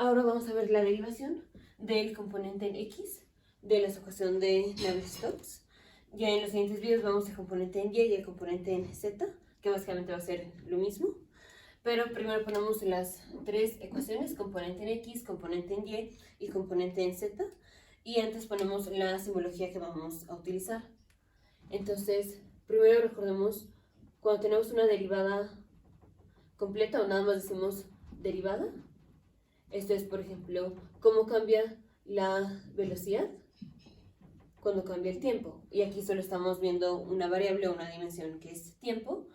Ahora vamos a ver la derivación del componente en X de la ecuación de Navier-Stokes. Ya en los siguientes videos vamos al componente en Y y el componente en Z, que básicamente va a ser lo mismo. Pero primero ponemos las tres ecuaciones, componente en X, componente en Y y componente en Z. Y antes ponemos la simbología que vamos a utilizar. Entonces, primero recordemos, cuando tenemos una derivada completa o nada más decimos derivada, esto es, por ejemplo, cómo cambia la velocidad cuando cambia el tiempo. Y aquí solo estamos viendo una variable o una dimensión que es tiempo.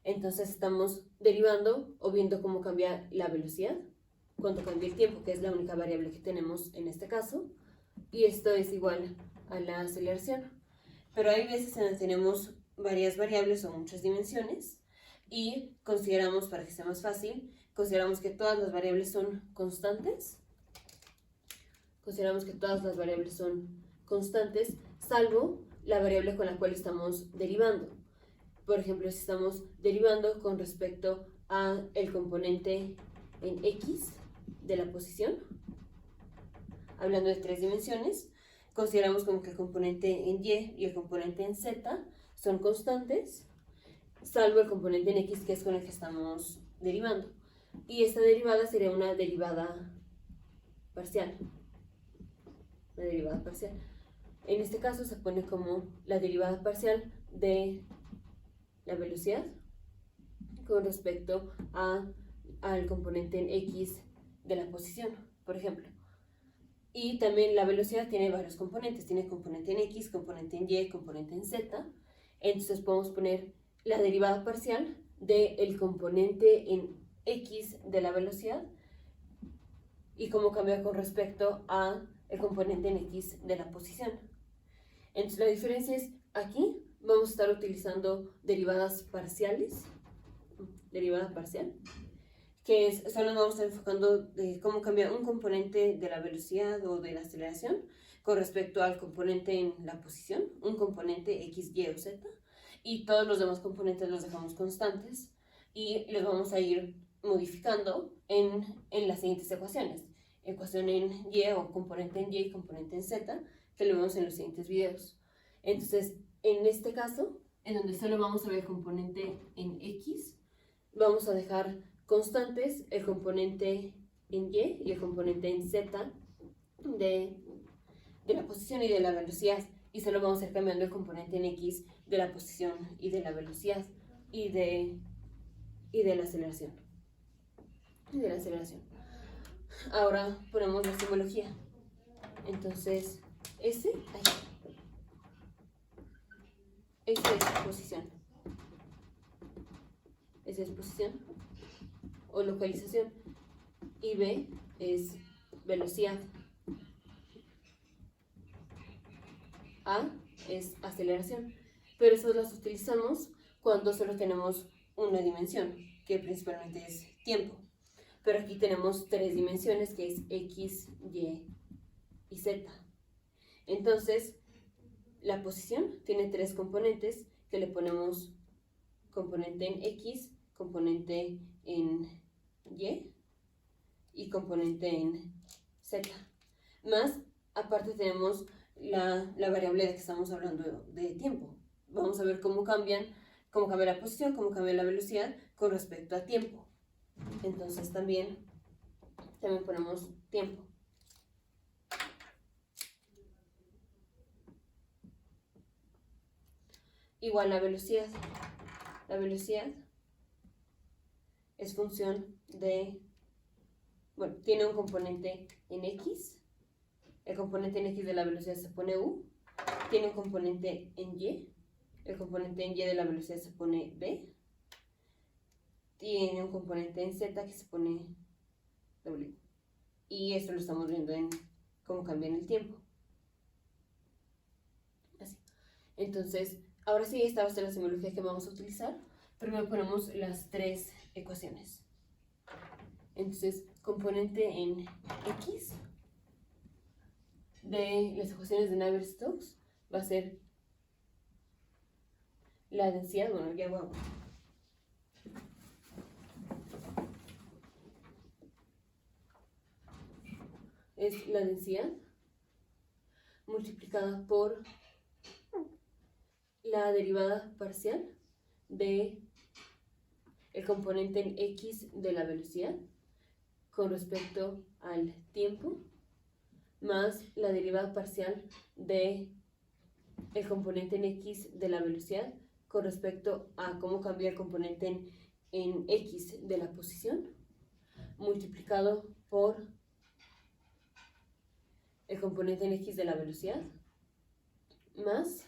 Entonces estamos derivando o viendo cómo cambia la velocidad cuando cambia el tiempo, que es la única variable que tenemos en este caso. Y esto es igual a la aceleración. Pero hay veces en las que tenemos varias variables o muchas dimensiones y consideramos, para que sea más fácil, consideramos que todas las variables son constantes. Consideramos que todas las variables son constantes, salvo la variable con la cual estamos derivando. Por ejemplo, si estamos derivando con respecto a el componente en X de la posición, hablando de tres dimensiones, consideramos como que el componente en Y y el componente en Z son constantes, salvo el componente en X, que es con el que estamos derivando. Y esta derivada sería una derivada parcial. Una derivada parcial. En este caso se pone como la derivada parcial de la velocidad con respecto al componente en X de la posición, por ejemplo. Y también la velocidad tiene varios componentes. Tiene componente en X, componente en Y, componente en Z. Entonces podemos poner la derivada parcial del componente en X de la velocidad y cómo cambia con respecto a el componente en X de la posición. Entonces la diferencia es aquí vamos a estar utilizando derivadas parciales, derivada parcial, que es, solo nos vamos a estar enfocando de cómo cambia un componente de la velocidad o de la aceleración con respecto al componente en la posición, un componente X, Y o Z, y todos los demás componentes los dejamos constantes y los vamos a ir modificando en las siguientes ecuaciones. Ecuación en Y o componente en Y y componente en Z, que lo vemos en los siguientes videos. Entonces, en este caso, en donde solo vamos a ver componente en X, vamos a dejar constantes el componente en Y y el componente en Z de la posición y de la velocidad, y solo vamos a ir cambiando el componente en X de la posición y de la velocidad y de la aceleración. Ahora ponemos la simbología. Entonces, S es posición. S es posición o localización. Y B es velocidad. A es aceleración. Pero esas las utilizamos cuando solo tenemos una dimensión, que principalmente es tiempo. Pero aquí tenemos tres dimensiones, que es X, Y y Z. Entonces, la posición tiene tres componentes que le ponemos componente en X, componente en Y y componente en Z. Más, aparte tenemos la variable de que estamos hablando de tiempo. Vamos a ver cómo cambia la posición, cómo cambia la velocidad con respecto a tiempo. Entonces también ponemos tiempo. Igual la velocidad. La velocidad es función de, bueno, tiene un componente en X. El componente en X de la velocidad se pone U. Tiene un componente en Y. El componente en Y de la velocidad se pone B. Tiene un componente en Z que se pone W. Y esto lo estamos viendo en cómo cambia en el tiempo. Así. Entonces, ahora sí, esta va a ser la simbología que vamos a utilizar. Primero ponemos las tres ecuaciones. Entonces, componente en X de las ecuaciones de Navier-Stokes va a ser la densidad, bueno, ya vamos. es la densidad multiplicada por la derivada parcial de el componente en x de la velocidad con respecto al tiempo, más la derivada parcial de el componente en x de la velocidad con respecto a cómo cambia el componente en x de la posición, multiplicado por el componente en x de la velocidad, más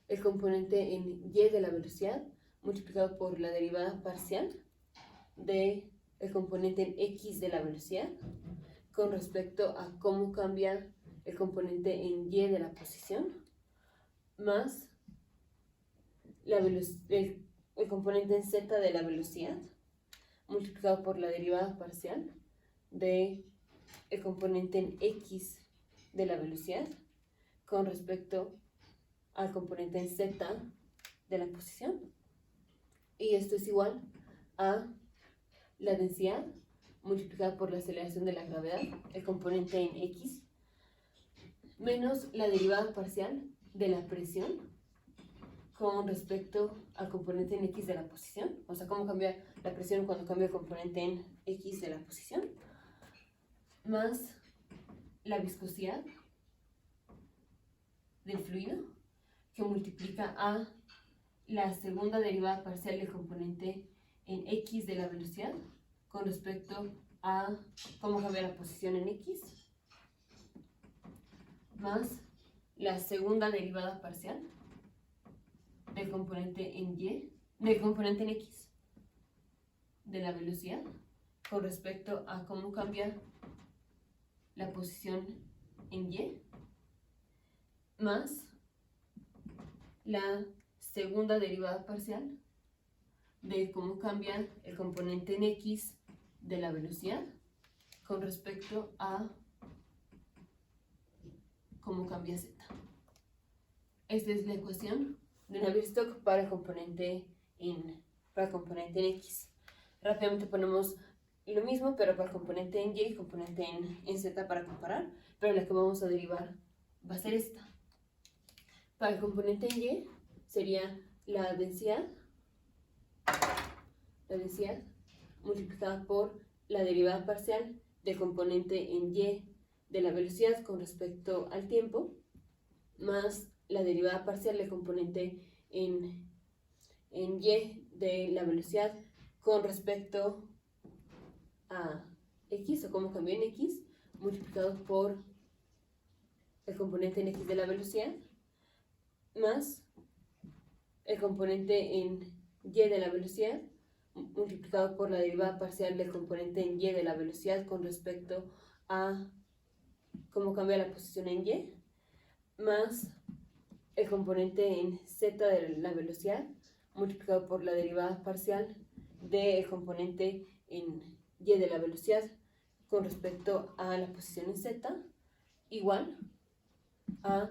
el componente en y de la velocidad, multiplicado por la derivada parcial de el componente en x de la velocidad con respecto a cómo cambia el componente en y de la posición, más el componente en z de la velocidad, multiplicado por la derivada parcial de el componente en x de la velocidad con respecto al componente en z de la posición. Y esto es igual a la densidad multiplicada por la aceleración de la gravedad, el componente en x, menos la derivada parcial de la presión con respecto al componente en x de la posición, o sea, cómo cambia la presión cuando cambia el componente en x de la posición, más la viscosidad del fluido, que multiplica a la segunda derivada parcial del componente en x de la velocidad con respecto a cómo cambia la posición en x, más la segunda derivada parcial del componente en y, del componente en x de la velocidad con respecto a cómo cambia la posición en y, más la segunda derivada parcial de cómo cambia el componente en x de la velocidad con respecto a cómo cambia z. Esta es la ecuación de Navier-Stokes para el componente en x. Rápidamente ponemos lo mismo, pero para el componente en y y componente en z para comparar, pero la que vamos a derivar va a ser esta. Para el componente en y sería la densidad multiplicada por la derivada parcial del componente en y de la velocidad con respecto al tiempo, más la derivada parcial del componente en y de la velocidad con respecto a x, o cómo cambia en x, multiplicado por el componente en x de la velocidad, más el componente en y de la velocidad, multiplicado por la derivada parcial del componente en y de la velocidad con respecto a cómo cambia la posición en y, más el componente en z de la velocidad, multiplicado por la derivada parcial del componente en y de la velocidad con respecto a la posición en z, igual a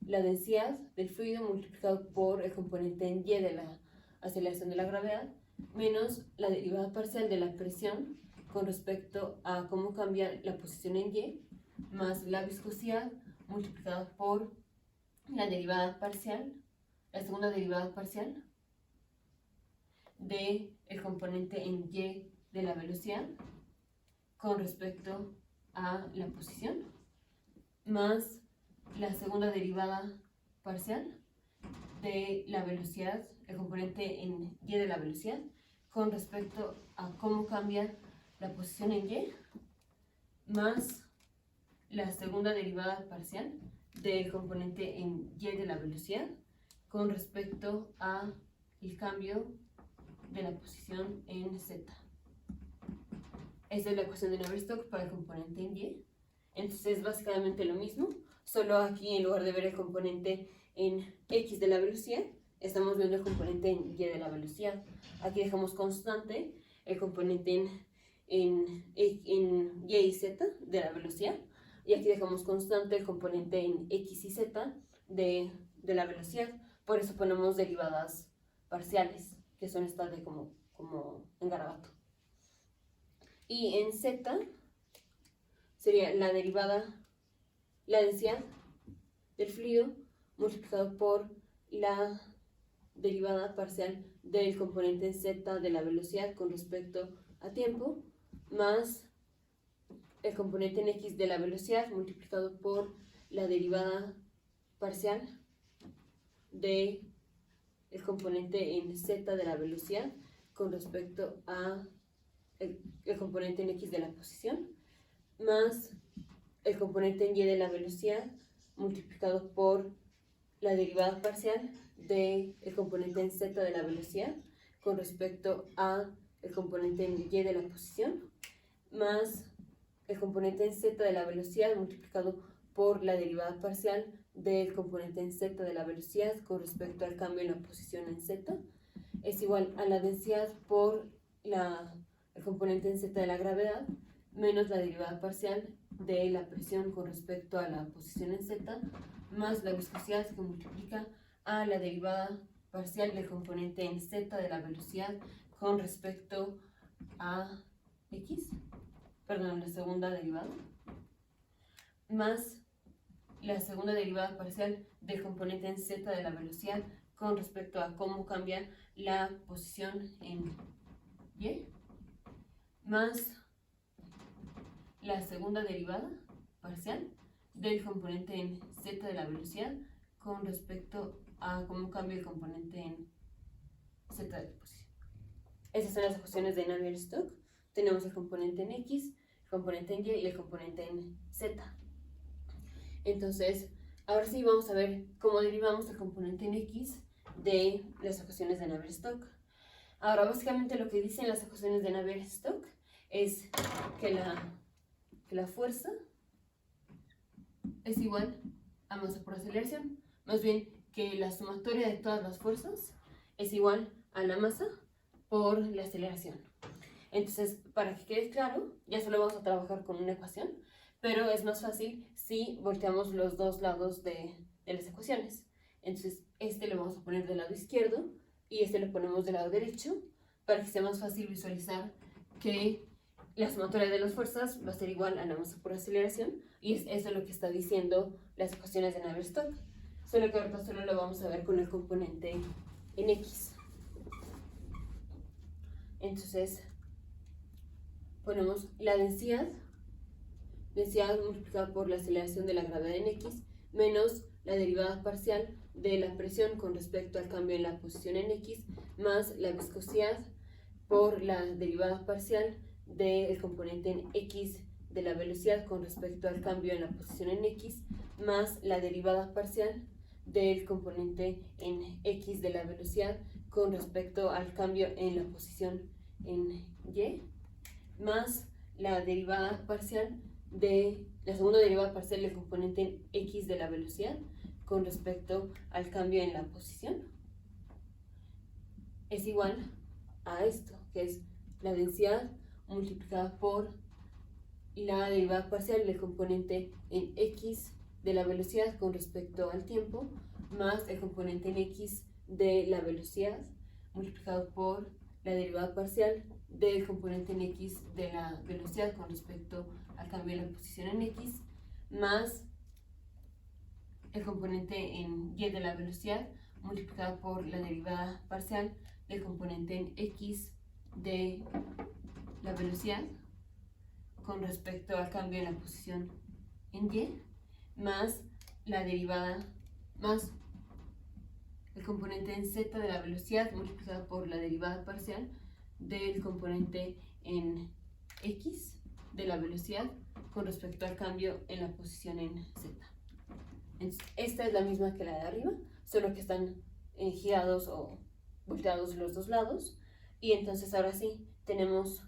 la densidad del fluido multiplicado por el componente en y de la aceleración de la gravedad, menos la derivada parcial de la presión con respecto a cómo cambia la posición en y, más la viscosidad multiplicada por la derivada parcial, la segunda derivada parcial de el componente en y de la velocidad con respecto a la posición, más la segunda derivada parcial de la velocidad, el componente en y de la velocidad con respecto a cómo cambia la posición en y, más la segunda derivada parcial del componente en y de la velocidad con respecto a el cambio de la posición en z. Esta es la ecuación de Navier-Stokes para el componente en y. Entonces es básicamente lo mismo, solo aquí en lugar de ver el componente en x de la velocidad, estamos viendo el componente en y de la velocidad. Aquí dejamos constante el componente en y y z de la velocidad, y aquí dejamos constante el componente en x y z de la velocidad. Por eso ponemos derivadas parciales, que son estas de como en garabato. Y en z sería la densidad del fluido multiplicado por la derivada parcial del componente z de la velocidad con respecto a tiempo, más el componente en x de la velocidad multiplicado por la derivada parcial de el componente en z de la velocidad con respecto a el componente en x de la posición, más el componente en y de la velocidad multiplicado por la derivada parcial del componente en z de la velocidad con respecto a el componente en y de la posición, más el componente en z de la velocidad multiplicado por la derivada parcial del componente en z de la velocidad con respecto al cambio en la posición en z, es igual a la densidad por el componente en z de la gravedad menos la derivada parcial de la presión con respecto a la posición en z, más la viscosidad que multiplica a la derivada parcial del componente en z de la velocidad con respecto a la segunda derivada, más la segunda derivada parcial del componente en z de la velocidad con respecto a cómo cambia la posición en y, más la segunda derivada parcial del componente en z de la velocidad con respecto a cómo cambia el componente en z de la posición. Esas son las ecuaciones de Navier-Stokes. Tenemos el componente en x, el componente en y y el componente en z. Entonces, ahora sí vamos a ver cómo derivamos el componente en x de las ecuaciones de Navier-Stokes. Ahora, básicamente lo que dicen las ecuaciones de Navier-Stokes es que la fuerza es igual a masa por aceleración. Más bien, que la sumatoria de todas las fuerzas es igual a la masa por la aceleración. Entonces, para que quede claro, ya solo vamos a trabajar con una ecuación, pero es más fácil si volteamos los dos lados de las ecuaciones. Entonces, este lo vamos a poner del lado izquierdo y este lo ponemos del lado derecho para que sea más fácil visualizar que la sumatoria de las fuerzas va a ser igual a la masa por aceleración, y es eso lo que está diciendo las ecuaciones de Navier-Stokes. Solo que ahorita solo lo vamos a ver con el componente en x. Entonces, ponemos la densidad multiplicada por la aceleración de la gravedad en x menos la derivada parcial de la presión con respecto al cambio en la posición en x más la viscosidad por la derivada parcial del componente en x de la velocidad con respecto al cambio en la posición en x más la derivada parcial del componente en x de la velocidad con respecto al cambio en la posición en y más la derivada parcial de la segunda derivada parcial del componente en x de la velocidad con respecto al cambio en la posición es igual a esto, que es la densidad multiplicada por la derivada parcial del componente en x de la velocidad con respecto al tiempo más el componente en x de la velocidad multiplicado por la derivada parcial del componente en x de la velocidad con respecto al cambio de la posición en x más el componente en y de la velocidad multiplicado por la derivada parcial del componente en x de la velocidad con respecto al cambio de la posición en y más la derivada más el componente en z de la velocidad multiplicado por la derivada parcial del componente en x de la velocidad con respecto al cambio en la posición en z. Entonces, esta es la misma que la de arriba, solo que están girados o volteados los dos lados. Y entonces ahora sí tenemos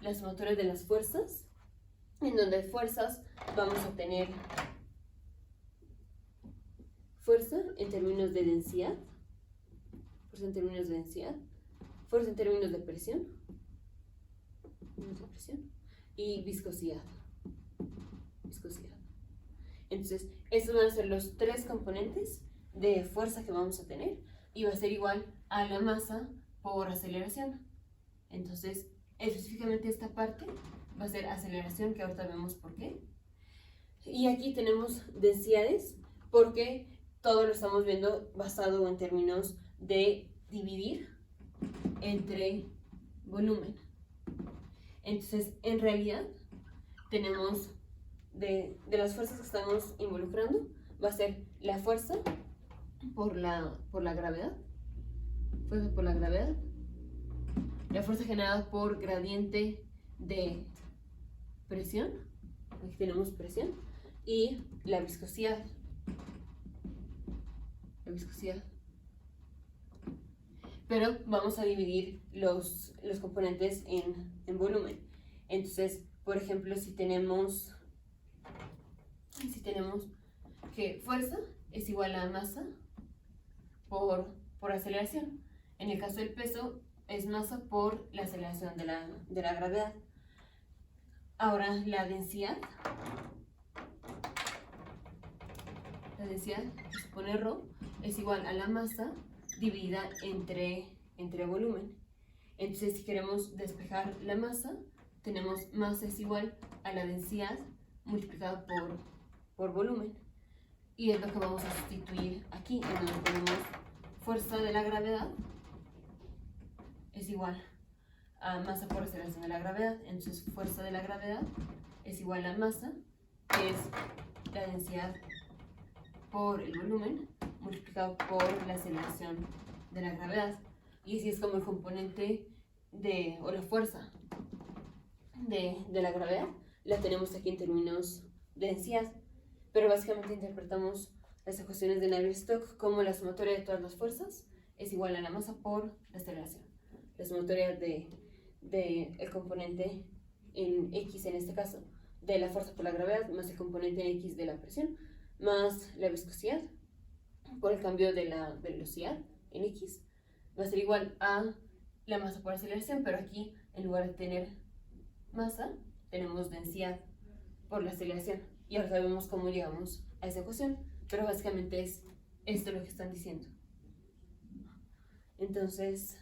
las sumatorias de las fuerzas, en donde fuerzas vamos a tener fuerza en términos de densidad, fuerza en términos de densidad, fuerza en términos de presión y viscosidad. Entonces, estos van a ser los tres componentes de fuerza que vamos a tener y va a ser igual a la masa por aceleración. Entonces, específicamente esta parte va a ser aceleración, que ahorita vemos por qué. Y aquí tenemos densidades, porque todo lo estamos viendo basado en términos de dividir entre volumen. Entonces, en realidad, tenemos de las fuerzas que estamos involucrando, va a ser la fuerza por la gravedad, la fuerza generada por gradiente de presión, aquí tenemos presión, y la viscosidad. Pero vamos a dividir los componentes en volumen. Entonces, por ejemplo, si tenemos que fuerza es igual a masa por aceleración. En el caso del peso es masa por la aceleración de la gravedad. Ahora la densidad, que se pone ρ, es igual a la masa dividida entre volumen. Entonces, si queremos despejar la masa, tenemos masa es igual a la densidad multiplicada por volumen. Y es lo que vamos a sustituir aquí, en donde tenemos fuerza de la gravedad es igual a masa por aceleración de la gravedad. Entonces, fuerza de la gravedad es igual a masa, que es la densidad por el volumen, multiplicado por la aceleración de la gravedad. Y así es como el componente o la fuerza de la gravedad la tenemos aquí en términos de densidad. Pero básicamente interpretamos las ecuaciones de Navier-Stokes como la sumatoria de todas las fuerzas es igual a la masa por la aceleración. La sumatoria el componente en X, en este caso, de la fuerza por la gravedad, más el componente en X de la presión, más la viscosidad por el cambio de la velocidad en X, va a ser igual a la masa por aceleración, pero aquí, en lugar de tener masa, tenemos densidad por la aceleración. Y ahora sabemos cómo llegamos a esa ecuación, pero básicamente es esto lo que están diciendo. Entonces,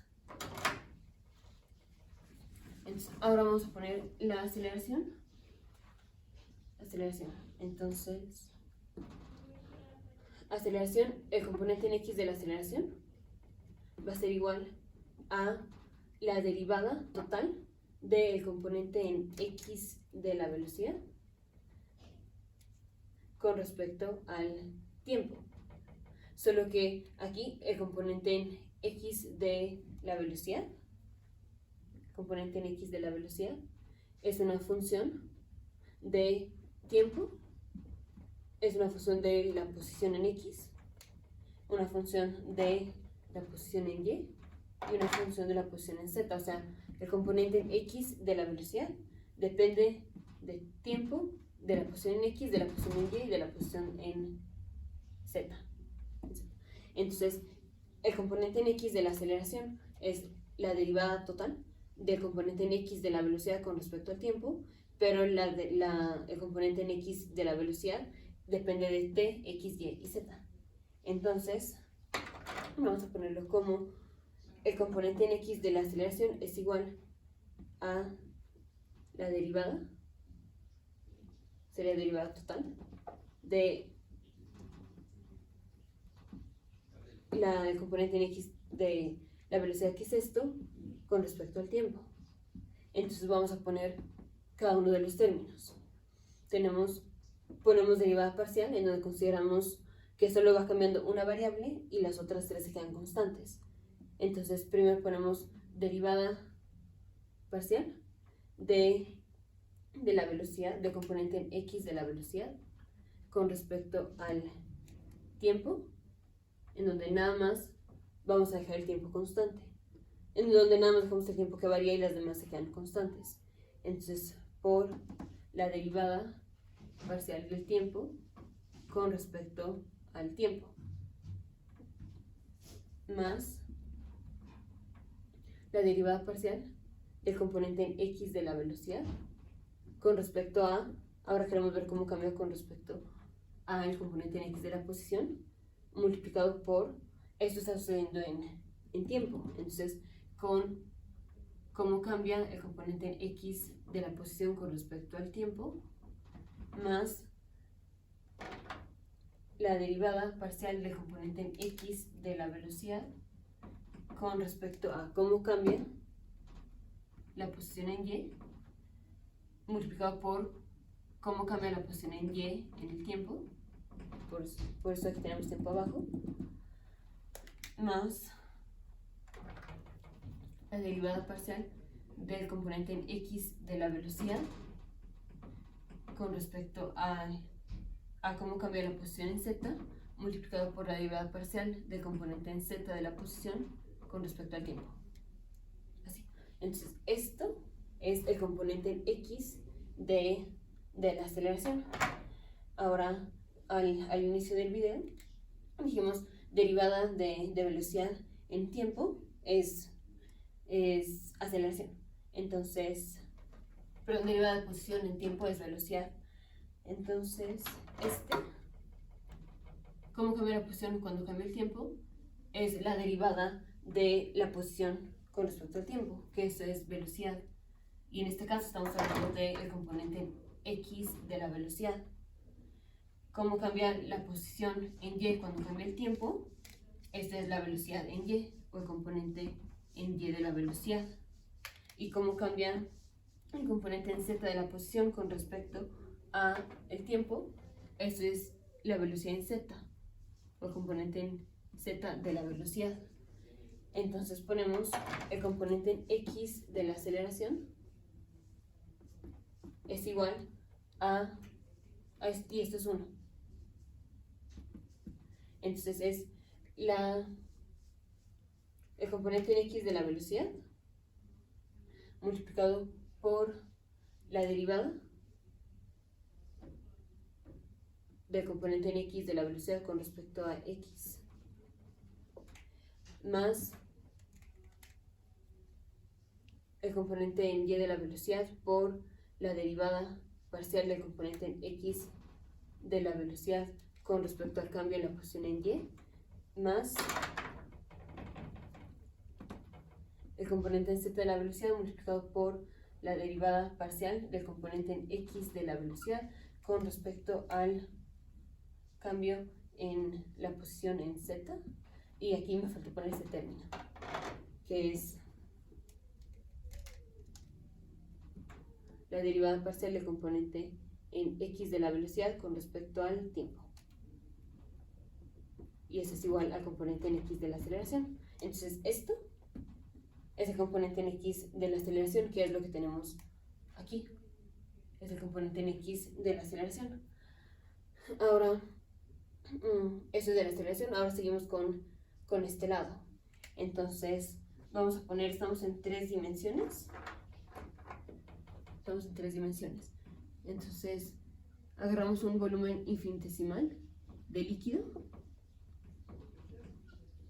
ahora vamos a poner la aceleración. Entonces, aceleración, el componente en X de la aceleración va a ser igual a la derivada total del componente en X de la velocidad con respecto al tiempo. Solo que aquí el componente en X de la velocidad, es una función de tiempo, es una función de la posición en X, una función de la posición en Y y una función de la posición en Z. O sea, el componente en X de la velocidad depende del tiempo, de la posición en X, de la posición en Y y de la posición en Z. Entonces, el componente en X de la aceleración es la derivada total del componente en X de la velocidad con respecto al tiempo, pero el componente en X de la velocidad depende de T, X, Y y Z. Entonces, vamos a ponerlo como el componente en X de la aceleración es igual a la derivada, sería derivada total, de el componente en X de la velocidad, que es esto, con respecto al tiempo. Entonces vamos a poner cada uno de los términos. Ponemos derivada parcial, en donde consideramos que solo va cambiando una variable y las otras tres se quedan constantes. Entonces primero ponemos derivada parcial de la velocidad, del componente en X de la velocidad con respecto al tiempo, en donde nada más vamos a dejar el tiempo constante, en donde nada más dejamos el tiempo que varía y las demás se quedan constantes. Entonces, por la derivada parcial del tiempo con respecto al tiempo, más la derivada parcial del componente en X de la velocidad con respecto a, ahora queremos ver cómo cambia con respecto al componente en X de la posición, multiplicado por, esto está sucediendo en tiempo, entonces con cómo cambia el componente en X de la posición con respecto al tiempo, más la derivada parcial del componente en x de la velocidad con respecto a cómo cambia la posición en y, multiplicado por cómo cambia la posición en y en el tiempo, por eso aquí tenemos tiempo abajo, más la derivada parcial del componente en x de la velocidad con respecto a cómo cambia la posición en z, multiplicado por la derivada parcial del componente en z de la posición con respecto al tiempo. Así. Entonces, esto es el componente en x de la aceleración. Ahora, al inicio del video, dijimos derivada de velocidad en tiempo es aceleración. Entonces, perdón, derivada de posición en tiempo es velocidad. Entonces, cómo cambia la posición cuando cambia el tiempo es la derivada de la posición con respecto al tiempo, que eso es velocidad. Y en este caso estamos hablando del componente x de la velocidad. Cómo cambia la posición en y cuando cambia el tiempo, esta es la velocidad en y, o el componente en y de la velocidad. Y cómo cambia el componente en z de la posición con respecto a el tiempo, eso es la velocidad en z, o el componente en z de la velocidad. Entonces ponemos el componente en x de la aceleración es igual a y esto es 1. Entonces es el componente en x de la velocidad multiplicado por la derivada del componente en x de la velocidad con respecto a x, más el componente en y de la velocidad por la derivada parcial del componente en x de la velocidad con respecto al cambio en la posición en y, más el componente en z de la velocidad multiplicado por la derivada parcial del componente en x de la velocidad con respecto al cambio en la posición en z. Y aquí me falta poner este término, que es la derivada parcial del componente en x de la velocidad con respecto al tiempo. Y eso es igual al componente en x de la aceleración. Entonces esto es el componente en x de la aceleración, que es lo que tenemos aquí. Es el componente en x de la aceleración. Ahora, eso es de la aceleración. Ahora seguimos con este lado. Entonces, vamos a poner, estamos en 3 dimensiones. Estamos en 3 dimensiones. Entonces, agarramos un volumen infinitesimal de líquido.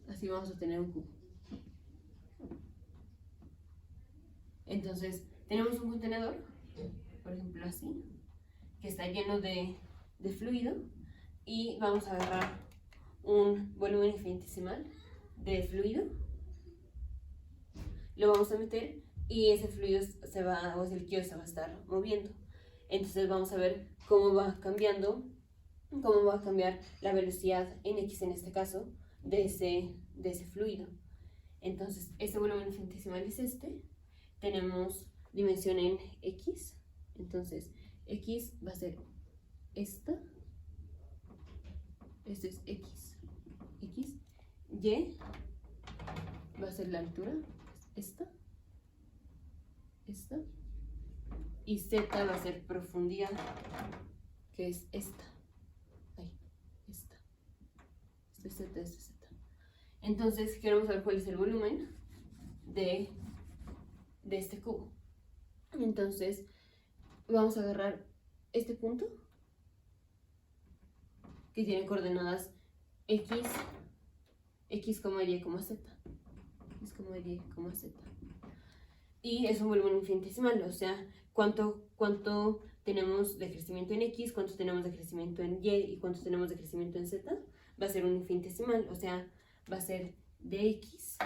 Así vamos a tener un cubo. Entonces, tenemos un contenedor, por ejemplo así, que está lleno de fluido, y vamos a agarrar un volumen infinitesimal de fluido, lo vamos a meter y ese fluido o ese líquido se va a estar moviendo. Entonces vamos a ver cómo va cambiar la velocidad en x en este caso de ese fluido. Entonces, este volumen infinitesimal es tenemos dimensión en x, entonces x va a ser esto es x, y va a ser la altura, esta, y z va a ser profundidad, que es esta, esto es z, esto es z. Entonces queremos saber cuál es el volumen de este cubo. Entonces vamos a agarrar este punto que tiene coordenadas x, y, z, y es un volumen infinitesimal, o sea, cuánto tenemos de crecimiento en x, cuánto tenemos de crecimiento en y cuánto tenemos de crecimiento en z. Va a ser un infinitesimal, o sea, va a ser dx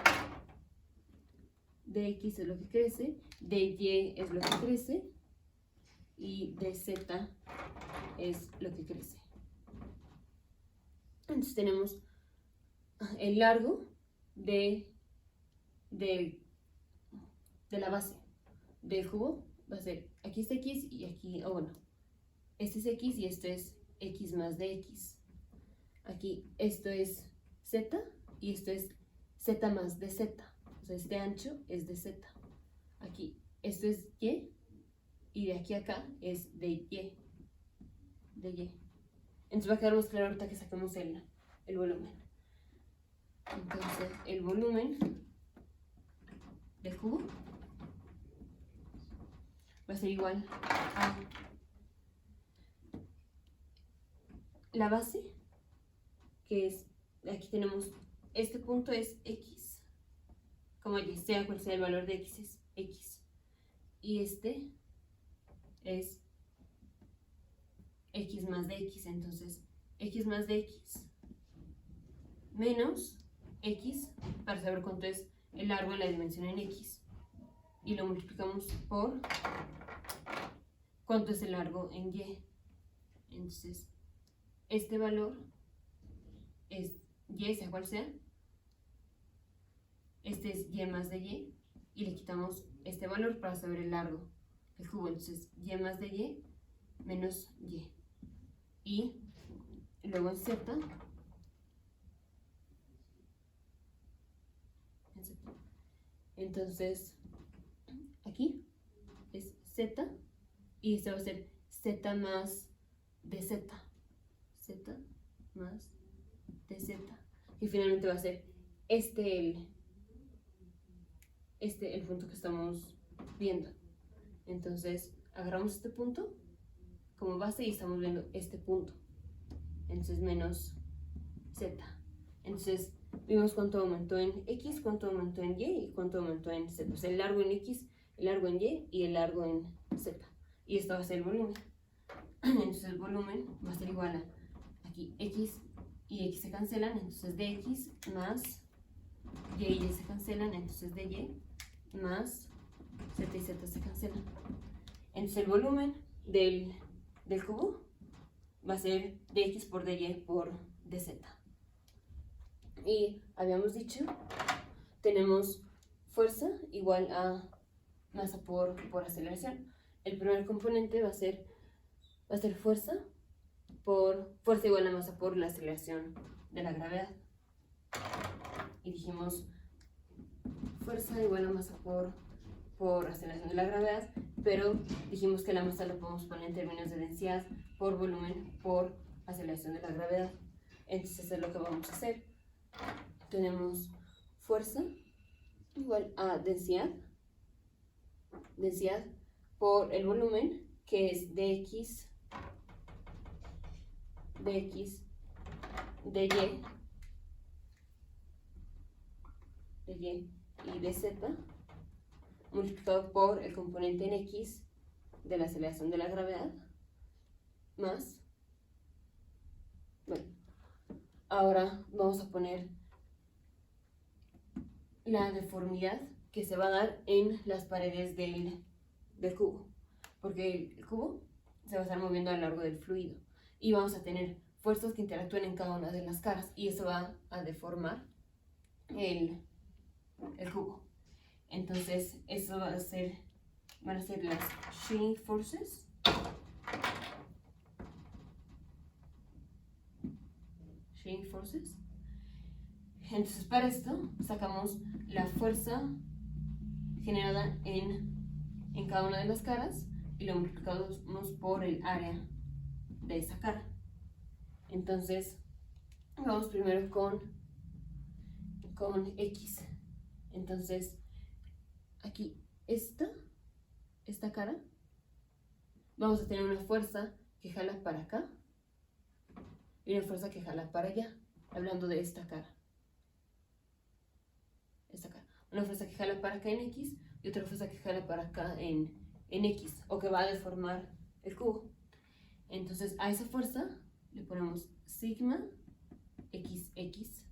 es lo que crece, dy es lo que crece, y dz es lo que crece. Entonces tenemos el largo de la base del cubo, va a ser aquí es x y aquí, bueno, este es x y esto es x más de x. Aquí esto es z y esto es z más de z. O sea, este ancho es de z. Aquí esto es y y de aquí a acá es de y. Entonces va a quedar más claro ahorita que saquemos el volumen. Entonces el volumen del cubo va a ser igual a la base, que es, aquí tenemos, este punto es x, como y, sea cual sea el valor de x es x, y este es x más de x, entonces x más de x menos x, para saber cuánto es el largo en la dimensión en x, y lo multiplicamos por cuánto es el largo en y. Entonces este valor es y, sea cual sea, este es y más de y, y le quitamos este valor para saber el largo del cubo. Entonces y más de y menos y luego en z, entonces aquí es z y este va a ser z más de z más de z, y finalmente va a ser el punto que estamos viendo. Entonces agarramos este punto como base y estamos viendo este punto, entonces menos z. Entonces vimos cuánto aumentó en x, cuánto aumentó en y y cuánto aumentó en z. O sea, el largo en x, el largo en y y el largo en z. Y esto va a ser el volumen. Entonces el volumen va a ser igual a aquí x y x se cancelan, entonces de x más y se cancelan, entonces de y más z y z se cancelan. Entonces el volumen del cubo va a ser dx por dy por dz. Y habíamos dicho, tenemos fuerza igual a masa por aceleración. El primer componente va a ser fuerza igual a masa por la aceleración de la gravedad. Y dijimos fuerza igual a masa por aceleración de la gravedad, pero dijimos que la masa la podemos poner en términos de densidad por volumen por aceleración de la gravedad. Entonces eso es lo que vamos a hacer. Tenemos fuerza igual a densidad por el volumen, que es dx dy y dz multiplicado por el componente en x de la aceleración de la gravedad más, bueno, ahora vamos a poner la deformidad que se va a dar en las paredes del cubo, porque el cubo se va a estar moviendo a lo largo del fluido y vamos a tener fuerzas que interactúen en cada una de las caras y eso va a deformar el cubo. Entonces eso van a ser las shearing forces, Entonces para esto sacamos la fuerza generada en cada una de las caras y lo multiplicamos por el área de esa cara. Entonces vamos primero con x. Entonces aquí esta cara, vamos a tener una fuerza que jala para acá y una fuerza que jala para allá, hablando de esta cara. Una fuerza que jala para acá en x y otra fuerza que jala para acá en x, o que va a deformar el cubo. Entonces a esa fuerza le ponemos sigma xx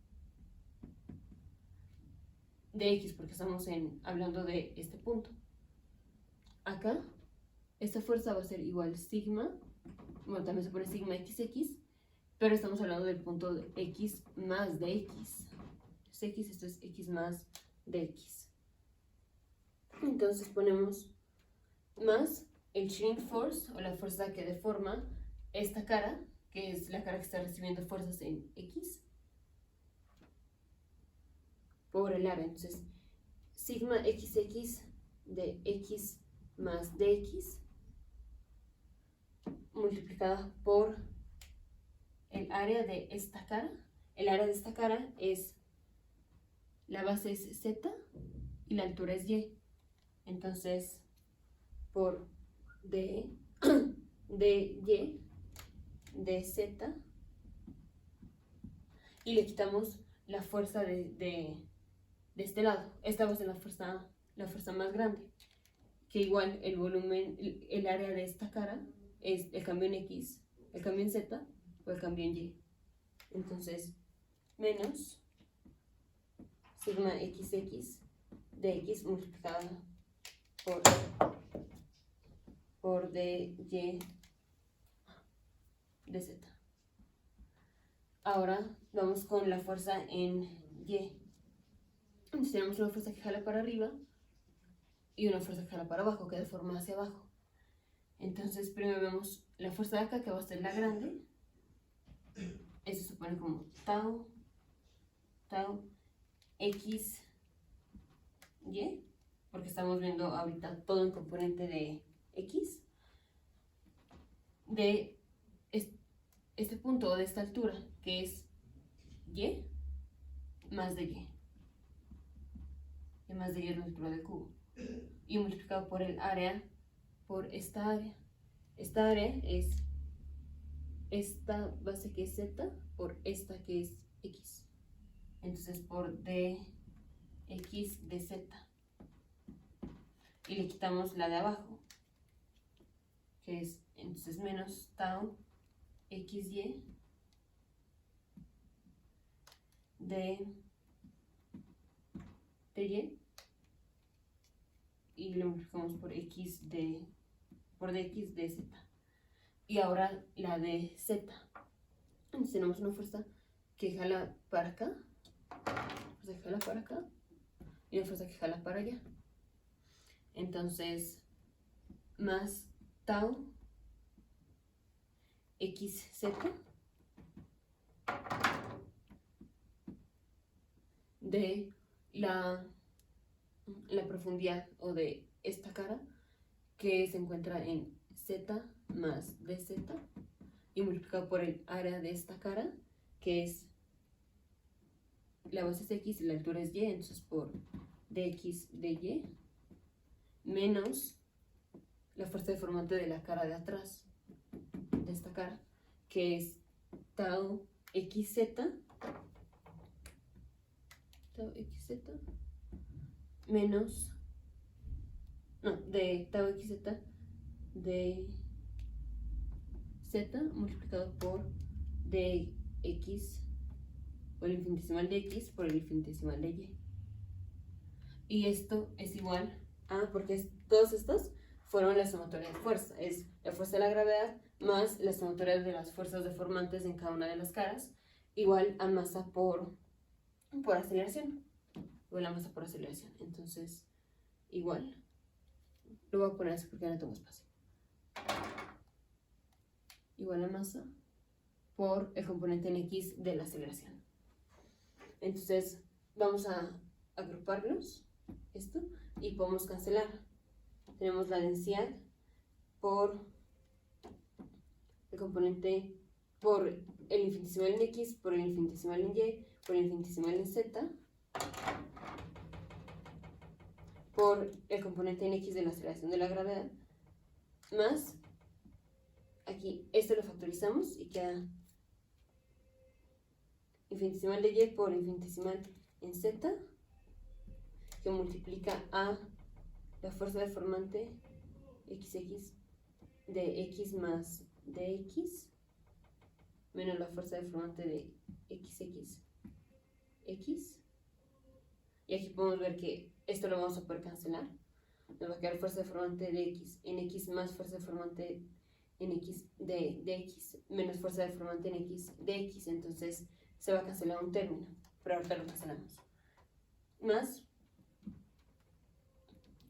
de x, porque estamos hablando de este punto. Acá esta fuerza va a ser igual sigma, bueno, también se pone sigma xx, pero estamos hablando del punto de x más de x. Entonces x, esto es x más de x. Entonces ponemos más el shrink force, o la fuerza que deforma esta cara, que es la cara que está recibiendo fuerzas en x, por el área. Entonces, sigma xx de x más dx multiplicada por el área de esta cara. El área de esta cara es, la base es z y la altura es y. Entonces, por d de y de z, y le quitamos la fuerza de este lado. Esta va a ser la fuerza más grande, que igual el volumen, el área de esta cara es el cambio en x, el cambio en z o el cambio en y. Entonces, menos sigma xx de x multiplicada por dy de z. Ahora vamos con la fuerza en y. Entonces tenemos una fuerza que jala para arriba y una fuerza que jala para abajo, que deforma hacia abajo. Entonces primero vemos la fuerza de acá, que va a ser la grande. Eso se pone como tau x y, porque estamos viendo ahorita todo en componente de x, de este punto o de esta altura, que es y más de y. Y más de y es la altura del cubo. Y multiplicado por el área, por esta área. Esta área es esta base que es z por esta que es x. Entonces por dx de z. Y le quitamos la de abajo, que es entonces menos tau xy de y, y lo multiplicamos por dx de z. Y ahora la de z. Entonces tenemos una fuerza que jala para acá, y una fuerza que jala para allá. Entonces, más tau xz de la profundidad o de esta cara, que se encuentra en z más dz, y multiplicado por el área de esta cara, que es la base es x y la altura es y. Entonces por dx de y menos la fuerza deformante de la cara de atrás, de esta cara, que es tau xz menos, no, de tau xz de z multiplicado por dx, o el infinitesimal de x por el infinitesimal de y. Y esto es igual a, porque todos estos fueron la sumatoria de fuerza, es la fuerza de la gravedad más la sumatoria de las fuerzas deformantes en cada una de las caras, igual a masa por aceleración, igual a masa por aceleración. Entonces, igual, lo voy a poner así porque ya no tengo espacio, igual a masa por el componente en x de la aceleración. Entonces, vamos a agruparlos, esto, y podemos cancelar. Tenemos la densidad por el componente, por el infinitesimal en x, por el infinitesimal en y, por el infinitesimal en z, por el componente en x de la aceleración de la gravedad, más, aquí, esto lo factorizamos y queda infinitesimal de y por infinitesimal en z, que multiplica a la fuerza deformante xx de x más dx menos la fuerza deformante de xx x. Y aquí podemos ver que esto lo vamos a poder cancelar, nos va a quedar fuerza deformante de x en x más fuerza deformante en x de x menos fuerza deformante en x de x. Entonces se va a cancelar un término, pero ahorita lo cancelamos. Más,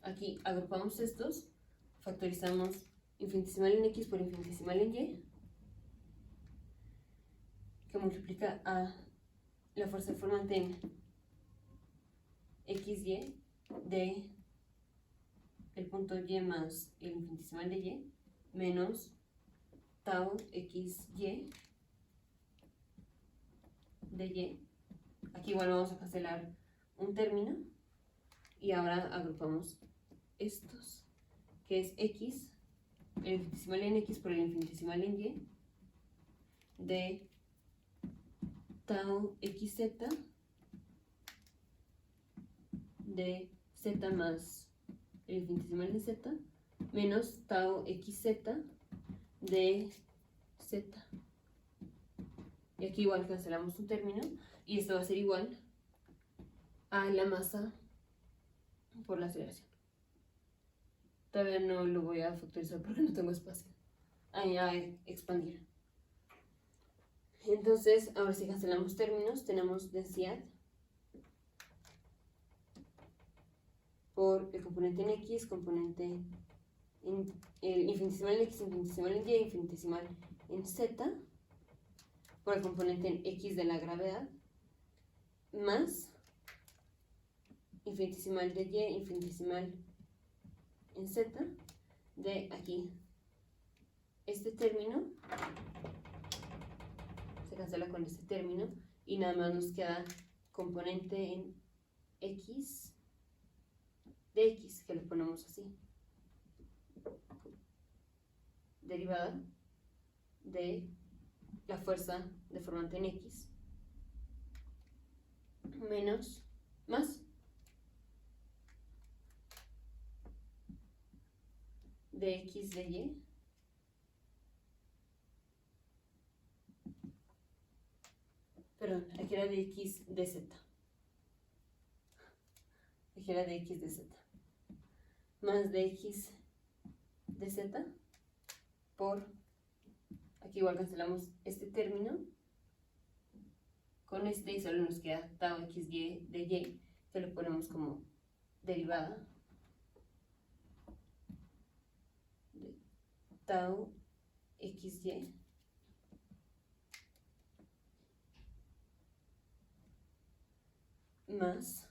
aquí agrupamos estos, factorizamos infinitesimal en x por infinitesimal en y, que multiplica a la fuerza deformante en xy de el punto y más el infinitesimal de y menos tau xy de y. Aquí igual vamos a cancelar un término y ahora agrupamos estos, que es x, el infinitesimal en x por el infinitesimal en y de tau xz de z más el infinitesimal en z menos tau xz de z. Y aquí igual cancelamos un término y esto va a ser igual a la masa por la aceleración. Todavía no lo voy a factorizar porque no tengo espacio. A expandir. Entonces, ahora si cancelamos términos, tenemos densidad por el componente en x, componente en el infinitesimal en x, infinitesimal en y, infinitesimal en z, por el componente en x de la gravedad, más infinitesimal de y, infinitesimal en z, de aquí. Este término se cancela con este término y nada más nos queda componente en x de x, que lo ponemos así, derivada de la fuerza deformante en x menos más de x de y perdón, aquí era de x de z, aquí era de x de z más de x de z por, aquí igual cancelamos este término con este y solo nos queda tau xy de y, que lo ponemos como derivada de tau xy más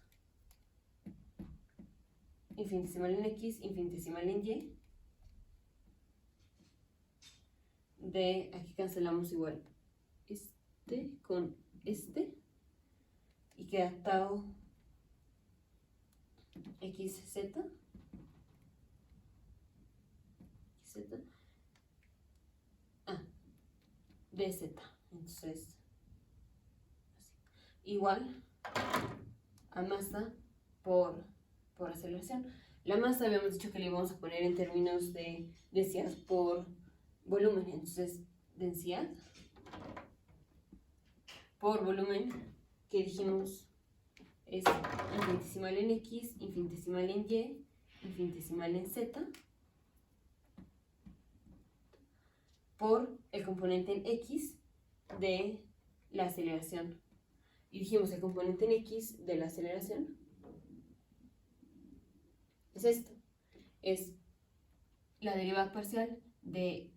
infinitesimal en x, infinitesimal en y, de, aquí cancelamos igual este con este, y queda tau xz, dz. Entonces, así. Igual a masa por aceleración. La masa habíamos dicho que le íbamos a poner en términos de densidad por volumen. Entonces, densidad por volumen, que dijimos es infinitesimal en x, infinitesimal en y, infinitesimal en z, por el componente en x de la aceleración. Y dijimos el componente en x de la aceleración es esto, es la derivada parcial de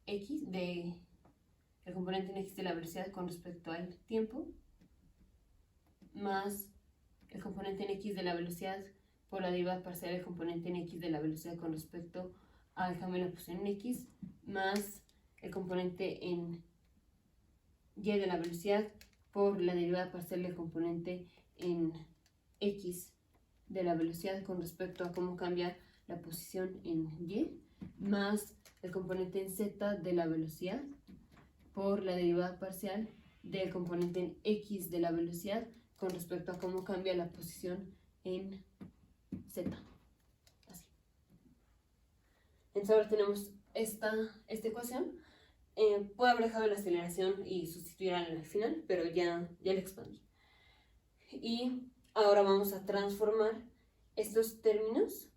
x, de el componente en x de la velocidad con respecto al tiempo, más el componente en x de la velocidad por la derivada parcial del componente en x de la velocidad con respecto al cambio en la posición en x, más el componente en y de la velocidad por la derivada parcial del componente en x de la velocidad con respecto a cómo cambia la posición en y, más el componente en z de la velocidad por la derivada parcial del componente en x de la velocidad con respecto a cómo cambia la posición en z. Así. Entonces ahora tenemos esta ecuación. Puedo haber dejado la aceleración y sustituir al final, pero ya la expandí. Y ahora vamos a transformar estos términos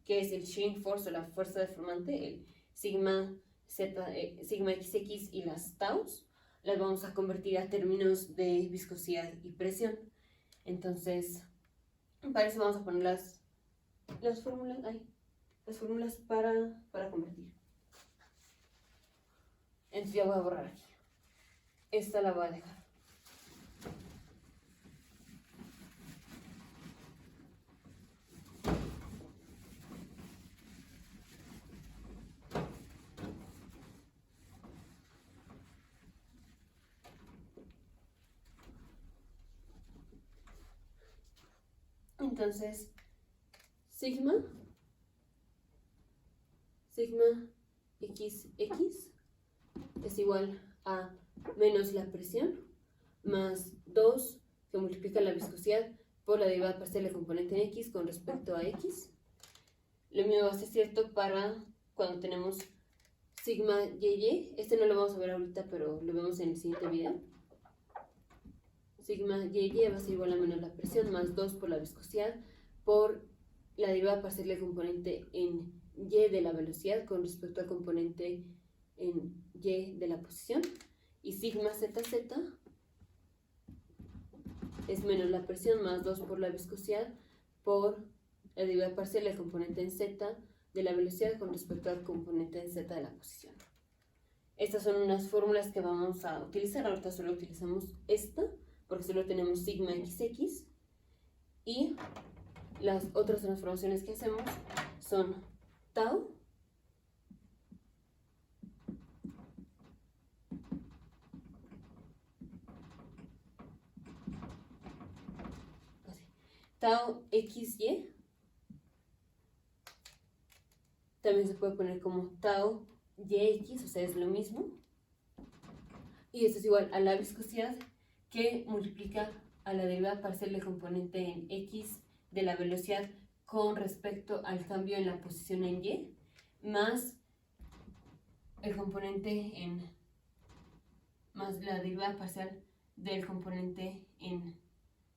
que es el shearing force o la fuerza deformante, el sigma z, sigma xx y las taus, las vamos a convertir a términos de viscosidad y presión. Entonces, para eso vamos a poner las fórmulas para convertir. Entonces ya voy a borrar aquí. Esta la voy a dejar. Entonces, sigma xx es igual a menos la presión más 2 que multiplica la viscosidad por la derivada parcial del componente en x con respecto a x. Lo mismo va a ser cierto para cuando tenemos sigma y. Este no lo vamos a ver ahorita, pero lo vemos en el siguiente video. Sigma y va a ser igual a menos la presión más 2 por la viscosidad por la derivada parcial del componente en y de la velocidad con respecto al componente en y de la posición. Y sigma zz es menos la presión más 2 por la viscosidad por la derivada parcial del componente en z de la velocidad con respecto al componente en z de la posición. Estas son unas fórmulas que vamos a utilizar. Ahorita solo utilizamos esta porque solo tenemos sigma xx, y las otras transformaciones que hacemos son tau xy, también se puede poner como tau yx, o sea, es lo mismo, y esto es igual a la viscosidad que multiplica a la derivada parcial del componente en x de la velocidad con respecto al cambio en la posición en y, más el componente más la derivada parcial del componente en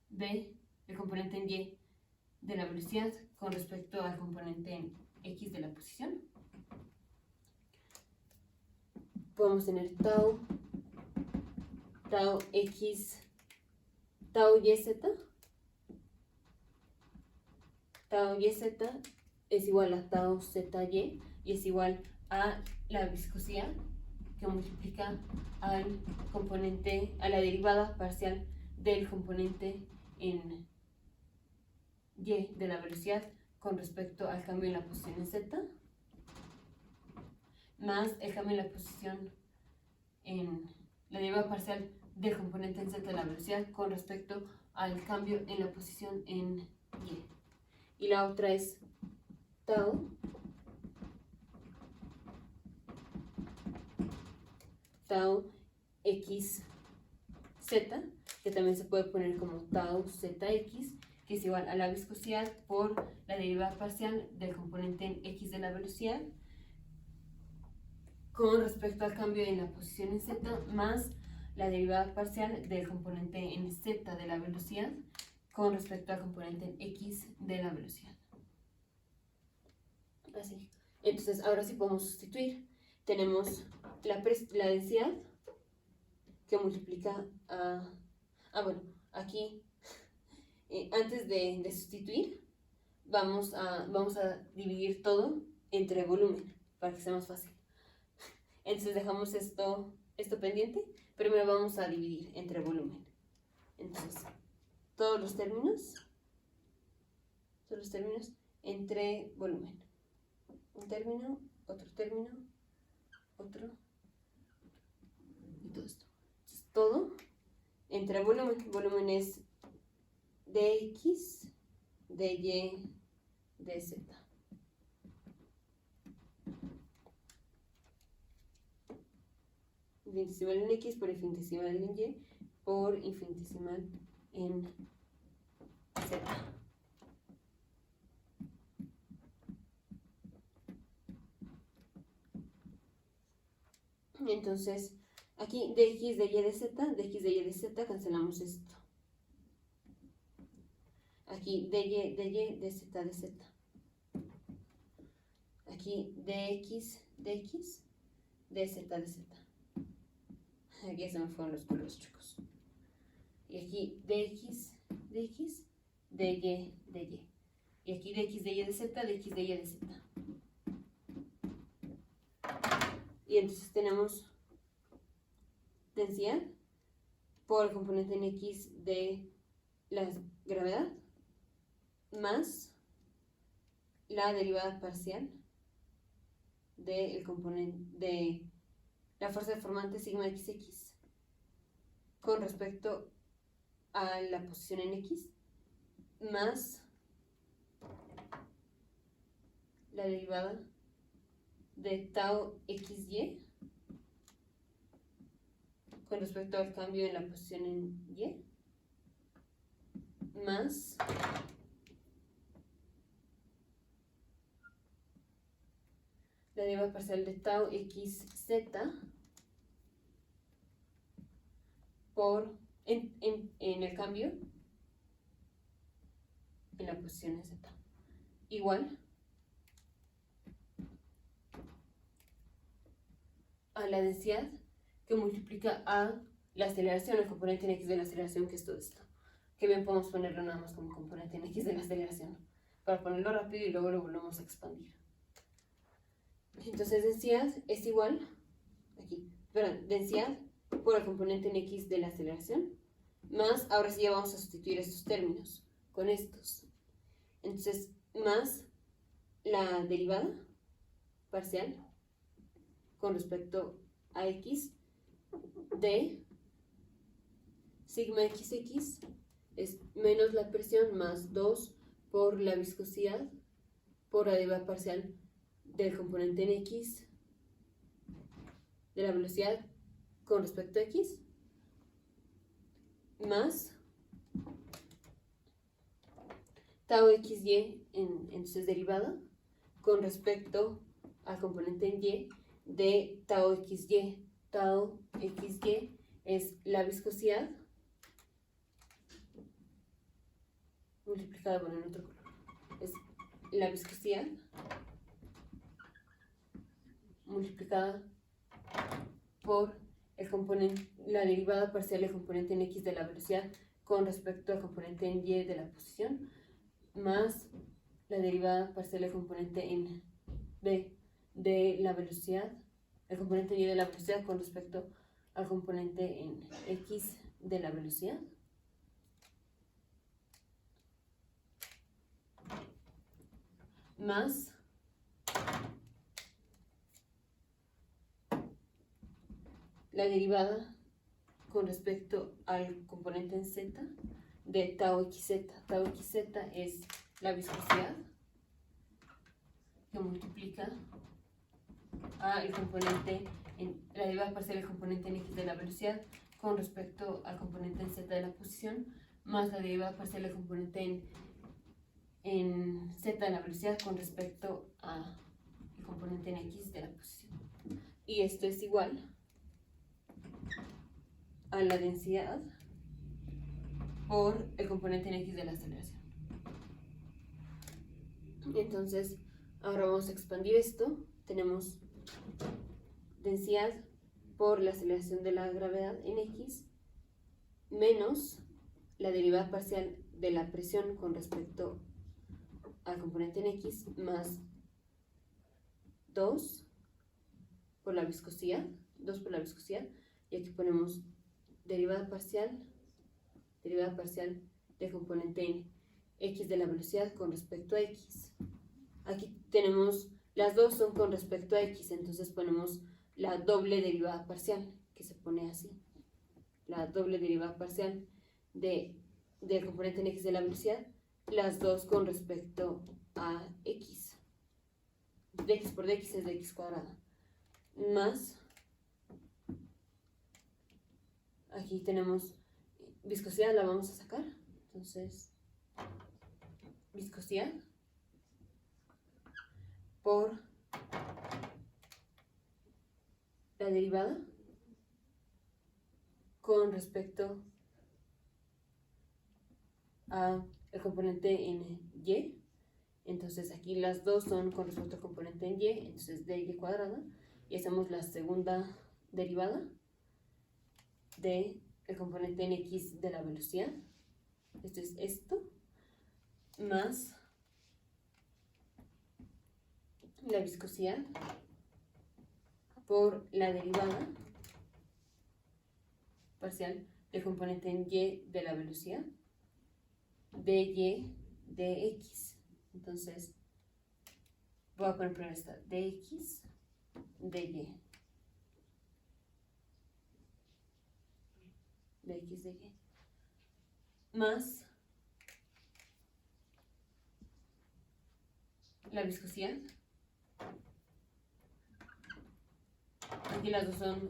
b, el componente en y de la velocidad con respecto al componente en x de la posición. Podemos tener tau yz, tau yz es igual a tau zy y es igual a la viscosidad que multiplica al componente, a la derivada parcial del componente en y de la velocidad con respecto al cambio en la posición en z, más el cambio en la posición en la derivada parcial del componente en z de la velocidad con respecto al cambio en la posición en y. Y la otra es tau xz, que también se puede poner como tau zx, que es igual a la viscosidad por la derivada parcial del componente en x de la velocidad con respecto al cambio en la posición en z, más la derivada parcial del componente en z de la velocidad con respecto al componente en x de la velocidad. Así. Entonces, ahora sí podemos sustituir. Tenemos la densidad que multiplica a... bueno, aquí, antes de sustituir, vamos a dividir todo entre volumen, para que sea más fácil. Entonces dejamos esto pendiente. Primero vamos a dividir entre volumen. Entonces, todos los términos entre volumen. Un término, otro término, otro, y todo esto. Entonces, todo entre volumen. Volumen es dx, dy, dz. Infinitesimal en x por infinitesimal en y por infinitesimal en z. Entonces, aquí dx, dy, dz, cancelamos esto. Aquí dy, dz. aquí dx, dx, dz, dz. Aquí ya se me fueron los colores, chicos. Y aquí dx, dx, dy, dy. Y aquí dx, dy, dz, dx, dy, dz. Y entonces tenemos densidad por el componente en x de la gravedad más la derivada parcial del componente de la fuerza deformante sigma xx con respecto a la posición en x más la derivada de tau xy con respecto al cambio en la posición en y más la derivada parcial de tau xz por en el cambio en la posición en z igual a la densidad que multiplica a la aceleración, el componente en x de la aceleración, que es todo esto. Que bien podemos ponerlo nada más como componente en x de la aceleración, para ponerlo rápido y luego lo volvemos a expandir. Entonces densidad es igual, densidad por el componente en x de la aceleración, más, ahora sí ya vamos a sustituir estos términos con estos. Entonces, más la derivada parcial con respecto a x de sigma xx es menos la presión más 2 por la viscosidad por la derivada parcial del componente en x de la velocidad con respecto a x más tau xy entonces derivada con respecto al componente en y de tau xy. Tau xy es la viscosidad multiplicada, bueno, en otro color, es la viscosidad multiplicada por el componente, la derivada parcial del componente en x de la velocidad con respecto al componente en y de la posición, más la derivada parcial del componente en b de la velocidad, el componente en y de la velocidad con respecto al componente en x de la velocidad, más la derivada con respecto al componente en z de tau xz. Tau xz es la viscosidad que multiplica a el componente en la derivada parcial del componente en x de la velocidad con respecto al componente en z de la posición, más la derivada parcial del componente en z de la velocidad con respecto a el componente en x de la posición. Y esto es igual a la densidad por el componente en x de la aceleración. Entonces, ahora vamos a expandir esto. Tenemos densidad por la aceleración de la gravedad en x menos la derivada parcial de la presión con respecto al componente en x más 2 por la viscosidad, y aquí ponemos derivada parcial del componente en x de la velocidad con respecto a x. Aquí tenemos, las dos son con respecto a x, entonces ponemos la doble derivada parcial, que se pone así. La doble derivada parcial del componente en x de la velocidad, las dos con respecto a x. Dx por dx es dx cuadrada. Más, aquí tenemos viscosidad, la vamos a sacar. Entonces, viscosidad por la derivada con respecto a el componente en y Entonces aquí las dos son con respecto al componente en y, entonces dy cuadrada, y hacemos la segunda derivada del componente en x de la velocidad. Esto es esto, más la viscosidad por la derivada parcial del componente en y de la velocidad dy dx. Entonces voy a poner primero esta dx dy dx dy más la viscosidad. Aquí las dos son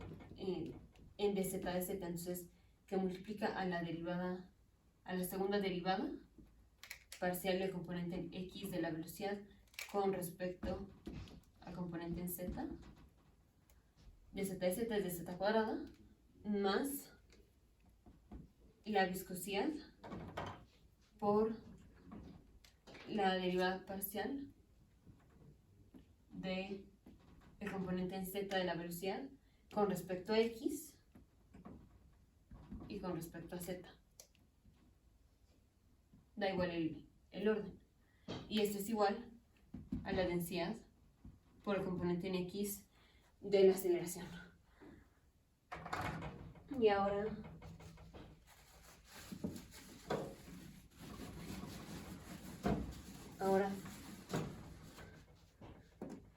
en dz de z, entonces que multiplica a la derivada, a la segunda derivada parcial del componente en x de la velocidad con respecto al componente en z. Dz de z es dz cuadrada más la viscosidad por la derivada parcial de el componente en z de la velocidad con respecto a x y con respecto a z. Da igual el orden. Y esto es igual a la densidad por el componente en x de la aceleración. Y ahora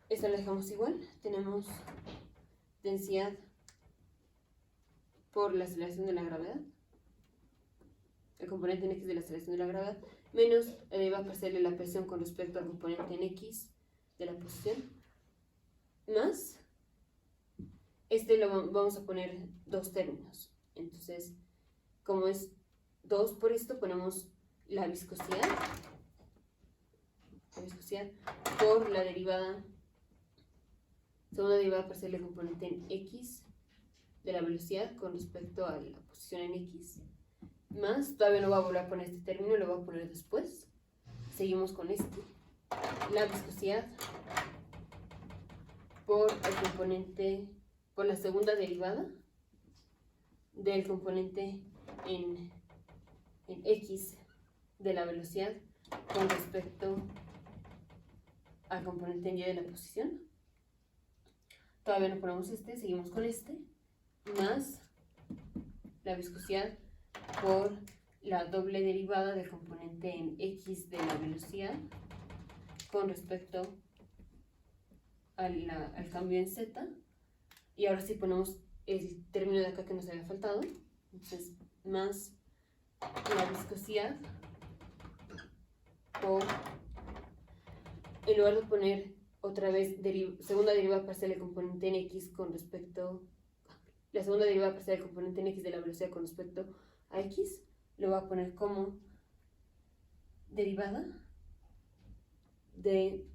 esta la dejamos igual. Tenemos densidad por la aceleración de la gravedad, el componente en x de la aceleración de la gravedad, menos la derivada parcial de la presión con respecto al componente en x de la posición, más lo vamos a poner dos términos. Entonces, como es 2 por esto, ponemos la viscosidad por la derivada, segunda derivada parcial del componente en x de la velocidad con respecto a la posición en x, más, todavía no voy a volver a poner este término, lo voy a poner después. Seguimos con la viscosidad por el componente, por la segunda derivada del componente en x de la velocidad con respecto al componente en y de la posición. Todavía no ponemos seguimos con más la viscosidad por la doble derivada del componente en x de la velocidad con respecto al cambio en z. Y ahora sí ponemos el término de acá que nos había faltado. Entonces, más la viscosidad por, en lugar de poner otra vez segunda derivada parcial del componente en x con respecto, la segunda derivada parcial del componente en x de la velocidad con respecto a x, lo voy a poner como derivada de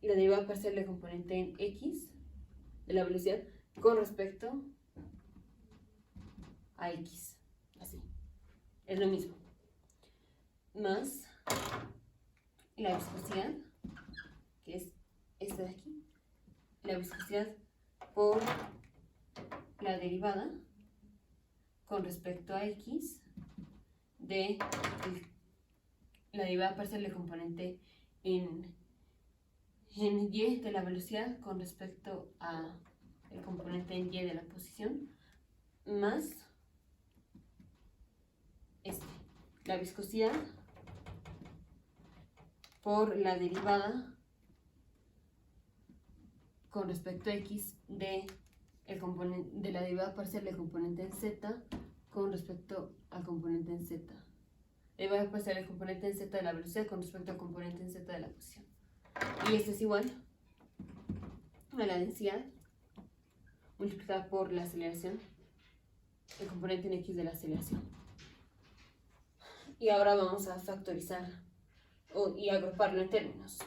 la derivada parcial del componente en x de la velocidad con respecto a x. Así. Es lo mismo. Más la viscosidad, que es esta de aquí. La viscosidad por la derivada con respecto a x de la derivada parcial del componente en y de la velocidad con respecto a el componente en y de la posición, más la viscosidad por la derivada con respecto a x de la derivada parcial del componente en z con respecto al componente en z. Derivada parcial del componente en z de la velocidad con respecto al componente en z de la posición. Y esto es igual a la densidad multiplicada por la aceleración, el componente en x de la aceleración. Y ahora vamos a factorizar y agruparlo en términos.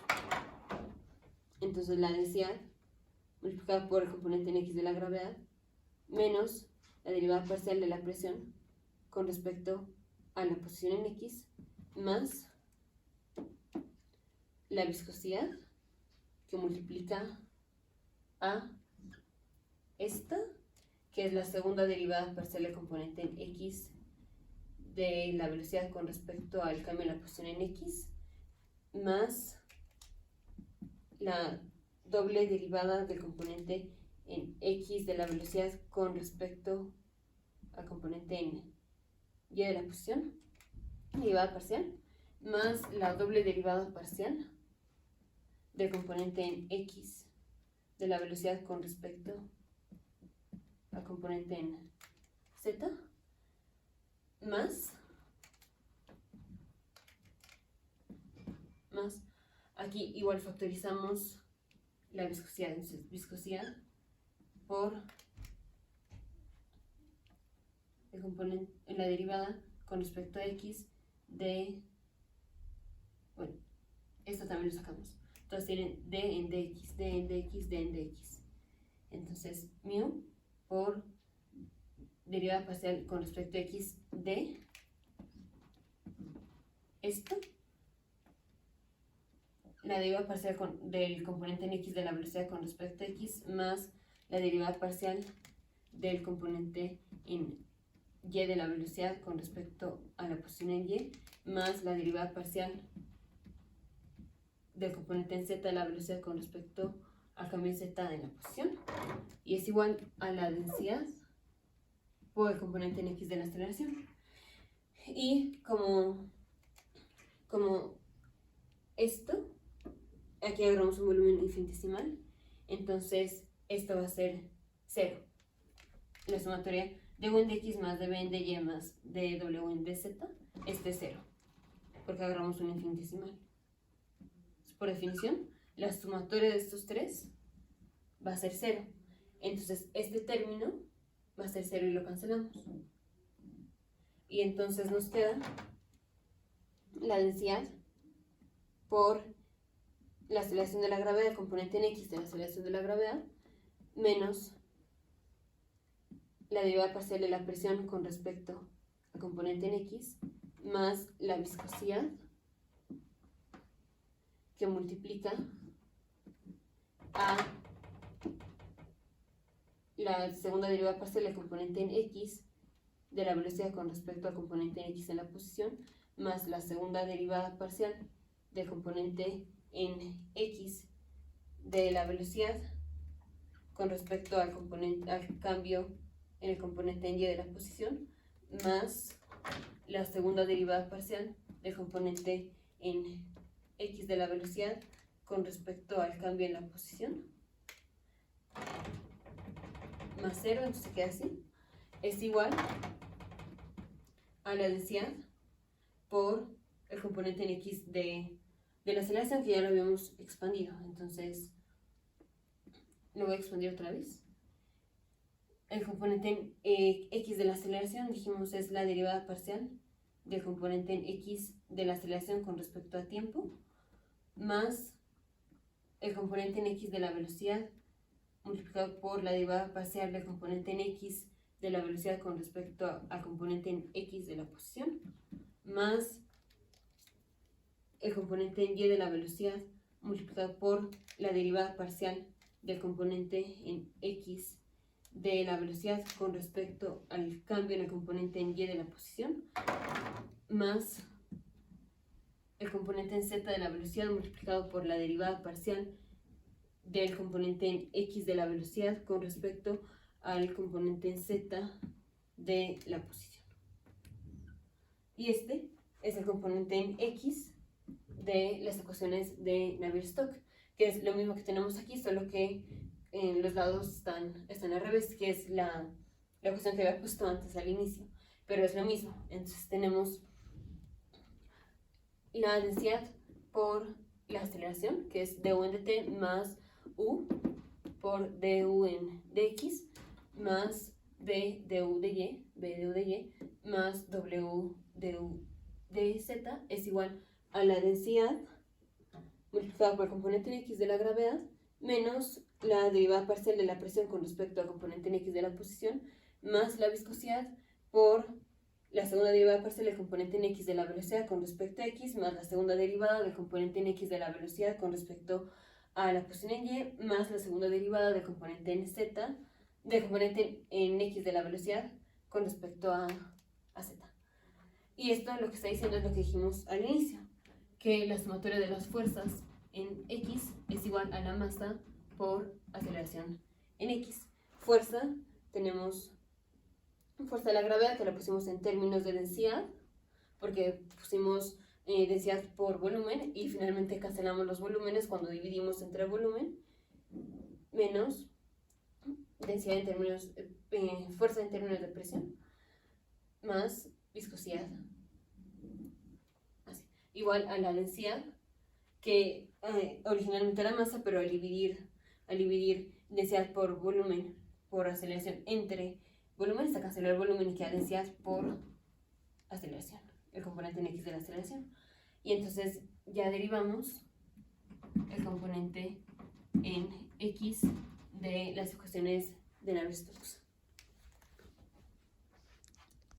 Entonces la densidad multiplicada por el componente en x de la gravedad menos la derivada parcial de la presión con respecto a la posición en x más la viscosidad que multiplica a esta, que es la segunda derivada parcial del componente en x de la velocidad con respecto al cambio en la posición en x, más la doble derivada del componente en x de la velocidad con respecto al componente en y de la posición, derivada parcial, más la doble derivada parcial del componente en x de la velocidad con respecto al componente en z, más aquí igual factorizamos la viscosidad, entonces viscosidad por el componente en la derivada con respecto a x de, bueno, esto también lo sacamos, entonces tienen d en dx, d en dx, d en dx, entonces mu por derivada parcial con respecto a x de esto, la derivada parcial del componente en x de la velocidad con respecto a x, más la derivada parcial del componente en y de la velocidad con respecto a la posición en y, más la derivada parcial del componente en z de la velocidad con respecto al cambio en z de la posición, y es igual a la densidad por el componente en x de la aceleración. Y como esto, aquí agarramos un volumen infinitesimal, entonces esto va a ser 0. La sumatoria de u en dx más de b en dy más de w en dz, este es 0, porque agarramos un infinitesimal. Por definición, la sumatoria de estos tres va a ser 0. Entonces este término va a ser 0 y lo cancelamos. Y entonces nos queda la densidad por la aceleración de la gravedad, el componente en x de la aceleración de la gravedad, menos la derivada parcial de la presión con respecto al componente en x, más la viscosidad que multiplica a la segunda derivada parcial del componente en x de la velocidad con respecto al componente en x en la posición, más la segunda derivada parcial del componente en x de la velocidad con respecto al cambio en el componente en y de la posición, más la segunda derivada parcial del componente en x de la velocidad con respecto al cambio en la posición, más 0, entonces se queda así, es igual a la densidad por el componente en x de la aceleración, que ya lo habíamos expandido. Entonces lo voy a expandir otra vez. El componente en x de la aceleración, dijimos, es la derivada parcial del componente en x de la aceleración con respecto a tiempo, más el componente en x de la velocidad multiplicado por la derivada parcial del componente en x de la velocidad con respecto al componente en x de la posición, más el componente en y de la velocidad multiplicado por la derivada parcial del componente en x de la velocidad con respecto al cambio en el componente en y de la posición, más el componente en z de la velocidad multiplicado por la derivada parcial del componente en x de la velocidad con respecto al componente en z de la posición. Y este es el componente en x de las ecuaciones de Navier-Stokes, que es lo mismo que tenemos aquí, solo que en los lados están al revés, que es la ecuación que había puesto antes al inicio, pero es lo mismo. Entonces tenemos la densidad por la aceleración, que es du en dt más u por du en dx más b du de y más w du de z es igual a la densidad multiplicada por el componente en x de la gravedad menos la derivada parcial de la presión con respecto al componente en x de la posición más la viscosidad por la segunda derivada parcial del componente en x de la velocidad con respecto a x, más la segunda derivada del componente en x de la velocidad con respecto a la posición en y, más la segunda derivada del componente en z, del componente en x de la velocidad con respecto a z. Y esto lo que está diciendo es lo que dijimos al inicio, que la sumatoria de las fuerzas en x es igual a la masa por aceleración en x. Fuerza, tenemos fuerza de la gravedad, que la pusimos en términos de densidad, porque pusimos densidad por volumen y finalmente cancelamos los volúmenes cuando dividimos entre volumen, menos densidad en términos, fuerza en términos de presión, más viscosidad, así, igual a la densidad, que originalmente era masa, pero al dividir densidad por volumen, por aceleración entre volumen, se canceló el volumen y queda densidad por aceleración, el componente en x de la aceleración. Y entonces ya derivamos el componente en x de las ecuaciones de Navier-Stokes.